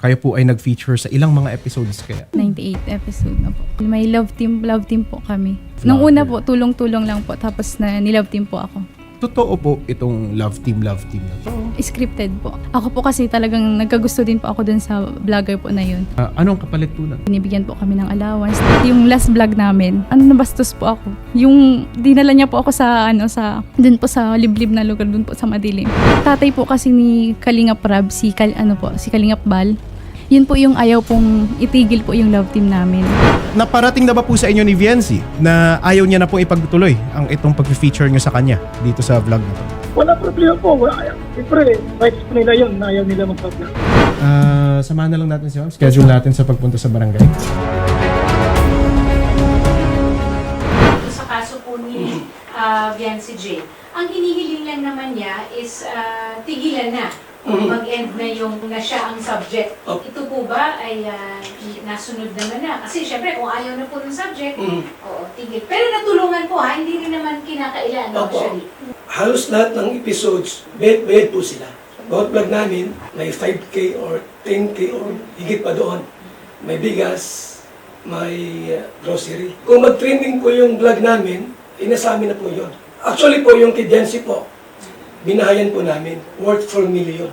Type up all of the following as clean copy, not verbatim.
Kayo po ay nag-feature sa ilang mga episodes kaya? 98 episode na po. May love team po kami. Nung una po, tulong-tulong lang po. Tapos na nilove team po ako. Totoo po itong love team na to? Scripted po. Ako po kasi talagang nagkagusto din po ako dun sa vlogger po na yun. Anong kapalit po na? Binibigyan po kami ng allowance. Yung last vlog namin, nabastos po ako. Yung dinala niya po ako dun po sa liblib na lugar, dun po sa madilim. Tatay po kasi ni Kalingap Rab, si Kalingap Bal. Yun po yung ayaw pong itigil po yung love team namin. Naparating na ba po sa inyo ni Viency na ayaw niya na pong ipagtuloy ang itong pag-feature nyo sa kanya dito sa vlog na to? Wala problema po. Siyempre, rights po nila yun na ayaw nila mag-vlog. Samahan na lang natin si Ma'am. Schedule natin sa pagpunta sa barangay. Sa kaso po ni Viency J, ang hinihiling lang naman niya is tigilan na. Mag-end na yung na siya ang subject. Ito po ba ay nasunod naman na? Kasi syempre kung ayaw na po ng subject, oo, tigil. Pero natulungan po hindi rin naman kinakailan actually. Halos lahat ng episodes, bayad po sila. Bawat vlog namin, may 5K or 10K or higit pa doon. May bigas, may grocery. Kung mag-trending po yung vlog namin, inasamin na po yun. Actually po yung kay Viency po, binahayan po namin, worth 4 million.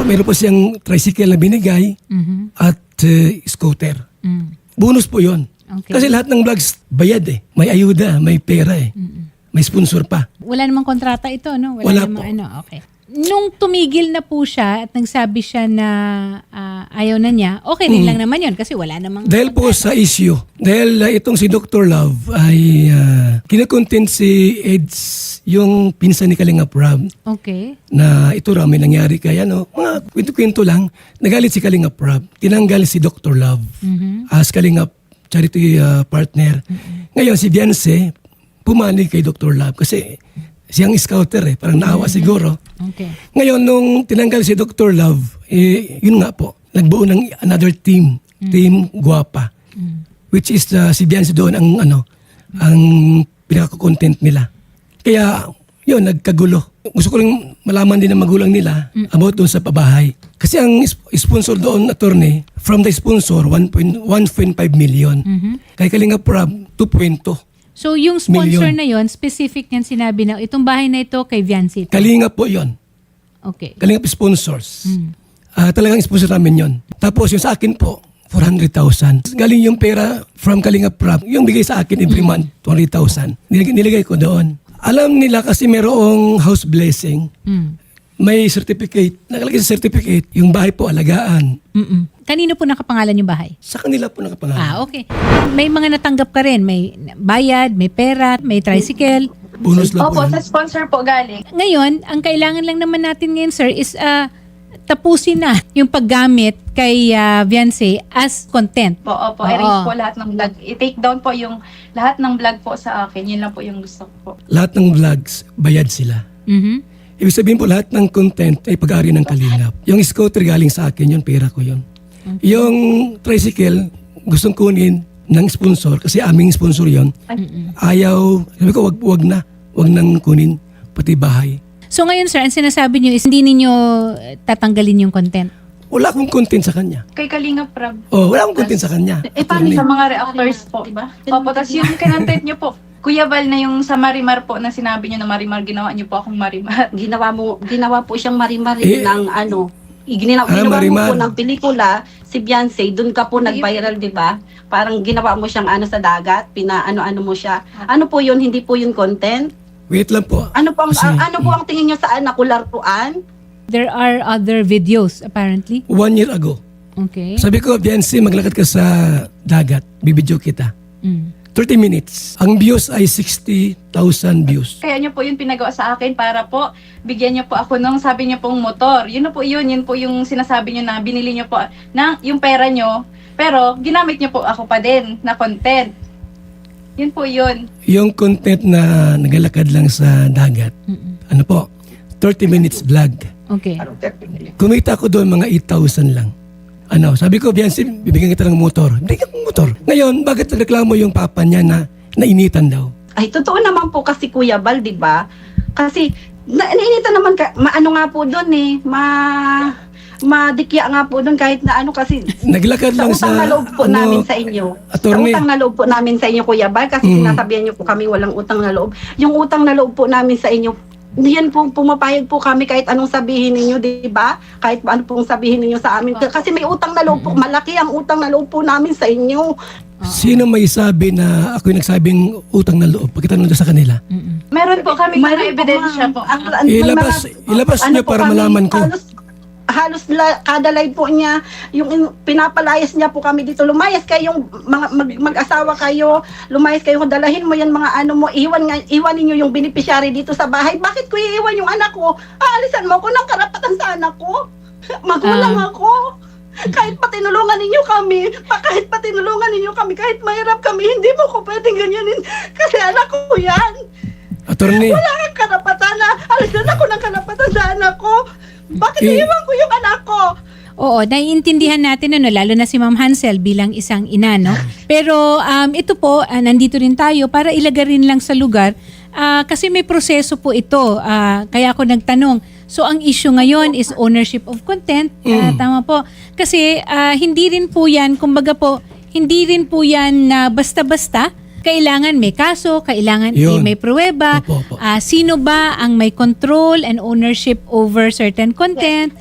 Meron po siyang tricycle na binigay at scooter. Bonus po yun. Okay. Kasi lahat ng vlogs bayad eh. May ayuda, may pera eh. May sponsor pa. Wala namang kontrata ito, no? Wala namang po. okay. Nung tumigil na po siya at nagsabi siya na ayaw na niya, okay din lang naman yun kasi wala namang Dahil po sa issue, dahil itong si Dr. Love ay kinakontent si Eds, yung pinsan ni Kalingap Rab, Okay. na ito raw may nangyari kaya mga kwento-kwento lang, nagalit si Kalingap Rab, tinanggal si Dr. Love as Kalingap charity partner. Ngayon si Viency pumanig kay Dr. Love kasi siyang scouter parang naawa siguro. Okay. Ngayon, nung tinanggal si Dr. Love, yun nga po, nagbuo ng another team, Team Guapa, which is si Viency doon ang pinaka-content nila. Kaya, yun, nagkagulo. Gusto ko lang malaman din ng magulang nila about doon sa pabahay. Kasi ang sponsor doon, attorney, from the sponsor, 1.5 million. Kay Kalingap Rab, 2.2. So yung sponsor Million. na yon specific yan sinabi na itong bahay na ito kay Viency. Kalingap po yun. Okay. Kalingap sponsors. Talagang sponsor namin yun. Tapos yung sa akin po, 400,000. Galing yung pera from Kalingap Rab. Yung bigay sa akin every month, 20,000. Niligay ko doon. Alam nila kasi merong house blessing. May certificate. Nakalagay sa certificate, yung bahay po alagaan. Kanino po nakapangalan yung bahay? Sa kanila po nakapangalan. Okay. May mga natanggap ka rin. May bayad, may pera, may tricycle. Bonus lang po Opo, yun. sa sponsor po galing. Ngayon, ang kailangan lang naman natin ngayon, sir, is tapusin na yung paggamit kay Viency as content. Opo, Oo. erase po lahat ng vlog. I-take down po yung lahat ng vlog po sa akin. Yun lang po yung gusto ko po. Lahat ng vlogs, bayad sila. Ibig sabihin po lahat ng content ay pag-ari ng Kalingap. Yung scooter galing sa akin, yung pera ko yun. Yung tricycle, gustong kunin ng sponsor, kasi aming sponsor yun. Ayaw, sabi ko, wag nang kunin, pati bahay. So ngayon, sir, ang sinasabi niyo is hindi ninyo tatanggalin yung content. Wala akong content sa kanya. Kay Kalingap Rab. Wala akong content sa kanya. Paano sa mga reactors po, diba? Opo, tapos yung kinontent nyo po, Kuya Val, na yung sa Marimar po na sinabi nyo na Marimar, ginawa nyo po akong Marimar. Ginawa po siyang Marimar ng ginawa Marimar. mo po ng pelikula, si Viency, doon ka po nag-viral, di ba? Parang ginawa mo siyang sa dagat, pinaano-ano mo siya. Ano po yun, hindi po yun content? Wait lang po. Ano po Kasi, ang tingin nyo saan nakularuan? There are other videos, apparently. 1 year ago, Okay. sabi ko, Viency, maglakad ka sa dagat, bibidyo kita. 30 minutes. Ang views ay 60,000 views. Kaya nyo po yun pinagawa sa akin para po bigyan nyo po ako nung sabi nyo pong motor. Yun po yung sinasabi nyo na binili nyo po na yung pera nyo. Pero ginamit nyo po ako pa din na content. Yun po yun. Yung content na nagalakad lang sa dagat, 30 minutes vlog. Okay. Kumita ko doon mga 8,000 lang. Sabi ko, Viency, bibigyan kita ng motor. Bibigyan ko ng motor. Ngayon, bakit nagreklamo yung papa niya na nainitan daw? Ay, totoo naman po kasi Kuya Bal, di ba? Kasi, nainitan naman, maano nga po doon madikya nga po doon kahit na ano kasi Naglakad sa lang utang na loob po namin sa inyo. attorney. Sa utang na loob po namin sa inyo, Kuya Bal, kasi sinasabihan niyo po kami walang utang na loob. Yung utang na loob po namin sa inyo, yan po, pumapayag po kami kahit anong sabihin ninyo, di ba? Kahit ano pong sabihin ninyo sa amin. Kasi may utang na loob po, malaki ang utang na loob po namin sa inyo. Sino may sabi na ako'y nagsabing utang na loob? Pagkitanong doon sa kanila. Meron po kami mga ebidensya po. Ilabas ano niyo para malaman ko. Halos kada live po niya, yung pinapalayas niya po kami dito. Lumayas kayo, mag-asawa kayo, lumayas kayo, dalahin mo yan mga ano mo, iwanin niyo yung beneficiary dito sa bahay. Bakit ko iiwan yung anak ko? Aalisan mo ko ng karapatan sa anak ko. Magulang ako. Kahit pa tinulungan ninyo kami, kahit mahirap kami, hindi mo ko pwedeng ganyanin kasi anak ko yan. Attorney, Wala kang karapatan na, alisan ako ng karapatan sa anak ko. Bakit iiwan ko yung anak ko? Oo, naiintindihan natin lalo na si Ma'am Hansel bilang isang ina, no? Pero ito po, nandito rin tayo para ilagay rin lang sa lugar kasi may proseso po ito. Kaya ako nagtanong. So ang issue ngayon is ownership of content. Tama po. Kasi hindi rin po yan, kumbaga po, hindi rin po yan na basta-basta. Kailangan may kaso, kailangan may pruweba. Opo. Sino ba ang may control and ownership over certain content?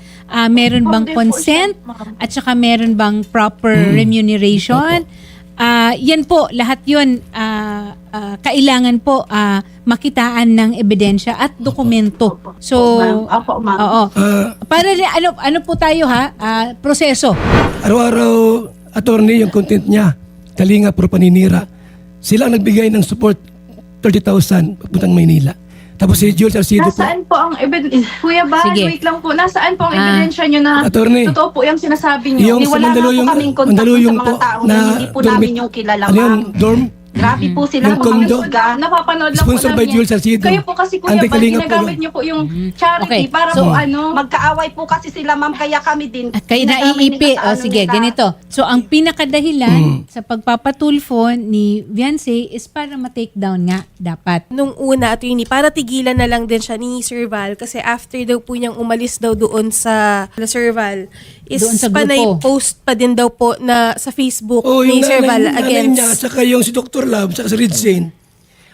Meron bang consent? At saka meron bang proper remuneration? Yan po, lahat yun, kailangan po makitaan ng ebidensya at dokumento. So, Opo, ma'am. oo. Para ano po tayo proseso. araw-araw, attorney, yung content niya, Kalinga puro paninira. Sila ang nagbigay ng support, 30,000 papuntang Maynila. Tapos si Jules Arcido po. Nasaan po ang ebidensya? Kuya Bal, Sige. wait lang po. Nasaan po ang ebidensya nyo na Attorney, totoo po yung sinasabi nyo? yung sa Wala nga po Mandaluyong, kaming contact Mandaluyong sa mga po, tao na na hindi po namin yung kilala, ano yun, ma'am. dorm, Grabe po sila, Yung mga condo. musga. Napapanood lang po Sponsored by namin. Jules Salcido. Kayo po kasi Kuya Ante Bal, Kalinga po ginagamit yun. nyo po yung charity Okay. para So, po ano. Magkaaway po kasi sila, ma'am, kaya kami din. Kaya naiipi. O sige, ganito. So, ang pinakadahilan sa pagpapatulfo ni Viancy is para ma-take down nga dapat. Nung una, attorney, para tigilan na lang din siya ni Sir Val kasi after daw po niyang umalis daw doon sa Sir Val, is Doon sa grupo. panay post pa din daw po na sa Facebook Oh, ni yung Sir Val nanay against... niya, saka yung si Dr. Love, saka si Red Zane.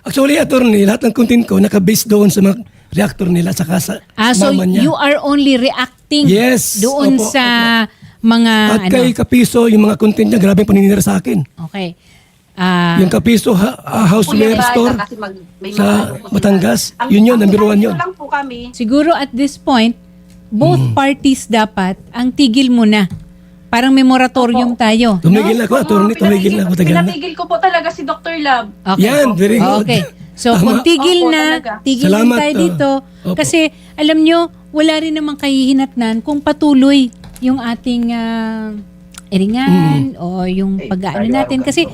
Actually, attorney, lahat ng content ko naka-base doon sa mga reactor nila, saka sa So mama niya. you are only reacting Yes. doon Opo, sa mga At kay Kapiso, yung mga content niya, grabe ang paninira sa akin. Okay. Yung Kapiso Houseware Kuya Bal, Store kasi may sa mga ano po sila. Batangas, Ang- yun, ang number one sinabi yun. ko lang po kami, Siguro at this point, both parties dapat ang tigil muna. Parang may moratorium tayo. Tumigil na ako, attorney, tumigil na ako, tagal na. Pinapigil ko po talaga si Dr. Love. Okay. Yan, very good. Okay. So Tama. kung tigil Opo, na, talaga. tigil Salamat, din tayo dito. Opo. Kasi alam nyo, wala rin namang kahihinatnan kung patuloy yung ating eringan o yung pag-aano natin. Kasi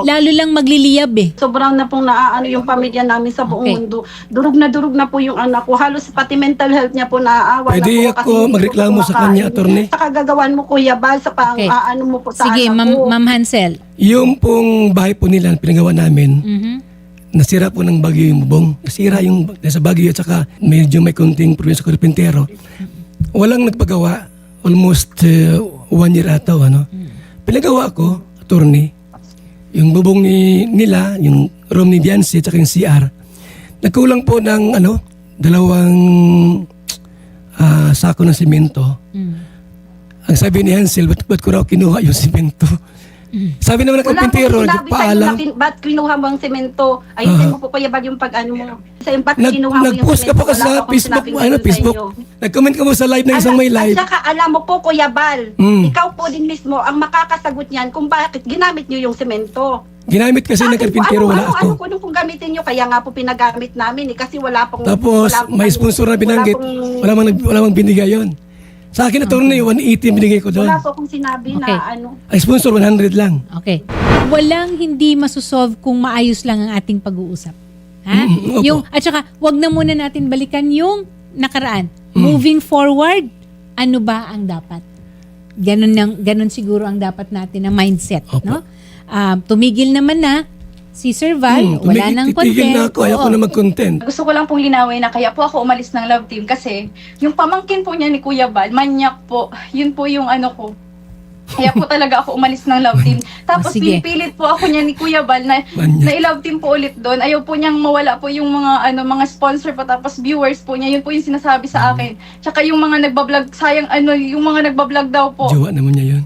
lalo lang magliliyab eh. sobrang na pong naaano yung pamilya namin sa buong Okay. mundo. Durug na po yung anak ko. Halos pati mental health niya po naaawa Pwede na po. ako hindi po magreklamo sa kumakain. kanya, attorney? Sa kagagawan mo, Kuya Bal, sa Okay. ano mo po sa Sige, anak ko. Ma'am Hansel. Yung pong bahay po nila, pinagawa namin, nasira po ng bagyo yung bubong. Nasira yung nasa bagyo at saka medyo may konting problema sa karpintero. Walang nagpagawa. Almost 1 year ata, ano. Pinagawa ko, attorney, yung bubong nila, yung room ni Viancy at saka yung CR. Nagkulang po ng 2 sako ng simento. Ang sabi ni Hansel, ba't ko raw kinuha yung simento? Sabi naman ng Wala karpintero, pong sinabi sa'yo nagpaalam. na ba't kinuha mo ang semento? Ayun mo po, Kuya Bal, yung pag-ano mo. Sa'yo, ba't kinuha mo yung Nag-post ka semento? po kasi Wala sa pa akong Facebook, sinabing ganun sa Facebook. inyo. Nag-comment ka mo sa live ng isang may live. At saka alam mo po, Kuya Bal, Mm. ikaw po din mismo ang makakasagot niyan kung bakit ginamit niyo yung semento. Ginamit kasi ng karpintero, wala ako. Ano kung gamitin niyo? Kaya nga po pinagamit namin kasi wala pong... Tapos, wala pong- may sponsor na binanggit. Wala mang binigay yon. Sa akin, attorney, 180 binigay ko doon. Wala po akong sinabi Okay. na ano. Ang sponsor, 100 lang. Okay. Walang hindi masosolve kung maayos lang ang ating pag-uusap. Ha? Opo. At saka, wag na muna natin balikan yung nakaraan. Moving forward, ano ba ang dapat? Ganun siguro ang dapat natin na mindset, Opo. no? Tumigil naman na, si Sir Val, wala nang Titigil na content. ako, ayaw ko Oo. na mag-content. Gusto ko lang pong linawin na kaya po ako umalis ng love team kasi yung pamangkin po niya ni Kuya Val, manyak po. Yun po yung ano ko. Kaya po talaga ako umalis ng love team. Tapos sige. pinipilit po ako niya ni Kuya Val na Manyak. i-love team po ulit doon. Ayaw po niyang mawala po yung mga sponsor po tapos viewers po niya. Yun po yung sinasabi sa akin. Tsaka yung mga nagbablog, sayang yung mga nagbablog daw po. Jowa naman niya yun.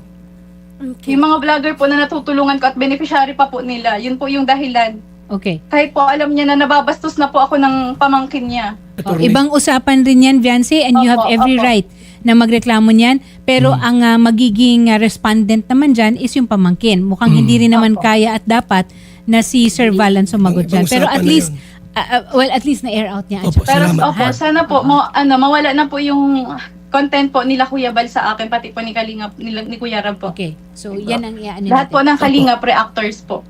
Yung mga vlogger po na natutulungan ko at beneficiary pa po nila. Yun po yung dahilan. Okay. Kahit po alam niya na nababastos na po ako ng pamangkin niya. Oh, ibang usapan rin yan, Viancy, and you have Opo, every opo. right na magreklamo niyan. Pero ang magiging respondent naman dyan is yung pamangkin. Mukhang hindi rin naman Opo. kaya at dapat na si Sir Val ang sumagot dyan. Pero at Pag-usapan na least, yun. at least na-air out niya. Opo, Pero salamat. opo, sana po mawala na po yung content po nila Kuya Val sa akin pati po ni Kalinga ni Kuya Rab po. Okay. So, yan ang iaano Lahat po natin. ng Kalinga reactors po.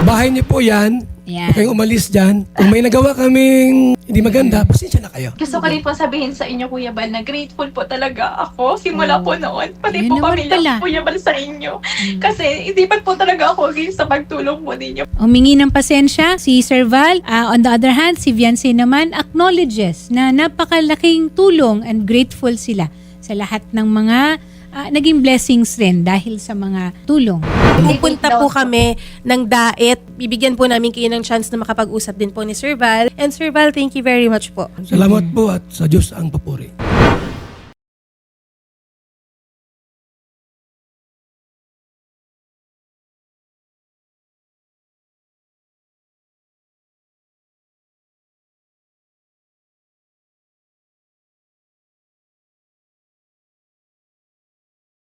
Bahay niyo po yan. Yan. Huwag kayong umalis dyan. Kung may nagawa kaming hindi maganda, pasensya na kayo. Gusto ko rin po sabihin sa inyo Kuya Val na grateful po talaga ako simula po noon. Pati Yun po naman pamilya pala. ko, Kuya Val sa inyo. Kasi hindi pa po talaga ako against sa pagtulong po ninyo. Humingi ng pasensya si Sir Val. On the other hand, si Viancy naman acknowledges na napakalaking tulong and grateful sila sa lahat ng mga naging blessings rin dahil sa mga tulong. Pupunta po kami ng DAET. Bibigyan po namin kayo ng chance na makapag-usap din po ni Sir Val. And Sir Val, thank you very much po. Salamat po at sa Diyos ang papuri.